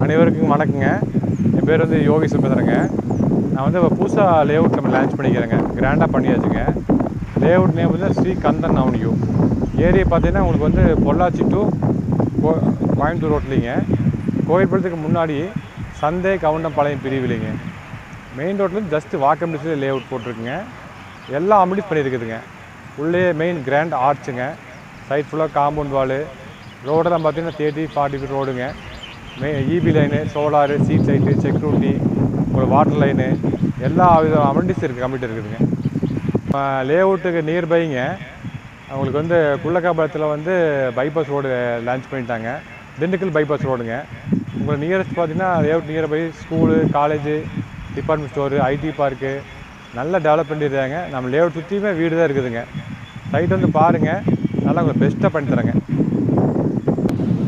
அனைவருக்கும் வணக்கங்க. என் பேர் வந்து யோகி சுபேந்திரங்க. நான் வந்து புதுசாக லேஅவுட் நம்ம லான்ச் பண்ணிக்கிறேங்க. கிராண்டாக பண்ணியாச்சுங்க. லேஅவுட் நேம் வந்து ஸ்ரீ கந்தன் அவென்யூ. ஏரியா பார்த்தீங்கன்னா உங்களுக்கு வந்து பொள்ளாச்சி டு கோயம்புத்தூர் ரோட்லிங்க. கோயில்புரத்துக்கு முன்னாடி சந்தை கவுண்டம்பாளையம் பிரிவிலைங்க. மெயின் ரோட்லேருந்து ஜஸ்ட் வாக்கபிள் டிஸ்டன்ஸில் லேஅவுட் போட்டிருக்குங்க. எல்லா அமினிஸ் பண்ணியிருக்குதுங்க. உள்ளே மெயின் கிராண்ட் ஆர்ச்சுங்க. சைட் ஃபுல்லாக காம்பவுண்ட் வாலு. ரோடெல்லாம் பார்த்தீங்கன்னா 30-40 ஃபீட் ரோடுங்க. EB line, solar, street light, security, ஒரு வாட்டர் லைனு, எல்லா வித அமெனிட்டிஸ் இருக்குது, கம்ப்ளீட் இருக்குதுங்க. லேஅவுட்டுக்கு நியர்பைங்க அவங்களுக்கு வந்து குள்ளக்காபாளத்தில் வந்து பைபாஸ் ரோடு லான்ச் பண்ணிட்டாங்க. திண்டுக்கல் பைபாஸ் ரோடுங்க. உங்களுக்கு நியரஸ்ட் பார்த்தீங்கன்னா layout nearby school, college, department store, ID park நல்லா டெவலப் பண்ணிடுறாங்க. நம்ம லேஅவுட் சுற்றியுமே வீடு தான் இருக்குதுங்க. சைட் வந்து பாருங்கள், நல்லா உங்களுக்கு பெஸ்ட்டாக பண்ணித்தரேங்க.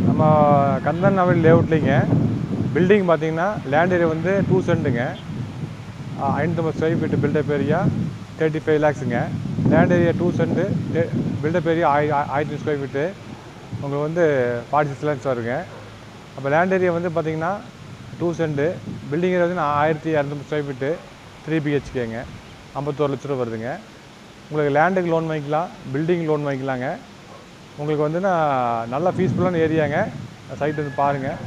நம்ம கந்தன் அவென்யூ லேஅவுட்லிங்க பில்டிங் பார்த்தீங்கன்னா லேண்ட் ஏரியா வந்து 2 சென்ட்டுங்க. 550 ஸ்கொயர் ஃபீட்டு பில்டப் ஏரியா 35 லேக்ஸுங்க. Land area 2 cent, built up area 1000 square feet உங்களுக்கு வந்து 46 லேக்ஸ் வருங்க. அப்போ லேண்ட் ஏரியா வந்து பார்த்தீங்கன்னா 2 சென்ட்டு, பில்டிங் ஏரியா வந்து 1250 ஸ்கொயர் ஃபீட்டு 3 BHKங்க. 51 லட்ச ரூபா வருதுங்க. உங்களுக்கு லேண்டுக்கு லோன் வாங்கிக்கலாம், பில்டிங் லோன் வாங்கிக்கலாங்க. உங்களுக்கு வந்துன்னா நல்லா பீஸ்ஃபுல்லான ஏரியாங்க. சைட் வந்து பாருங்கள்.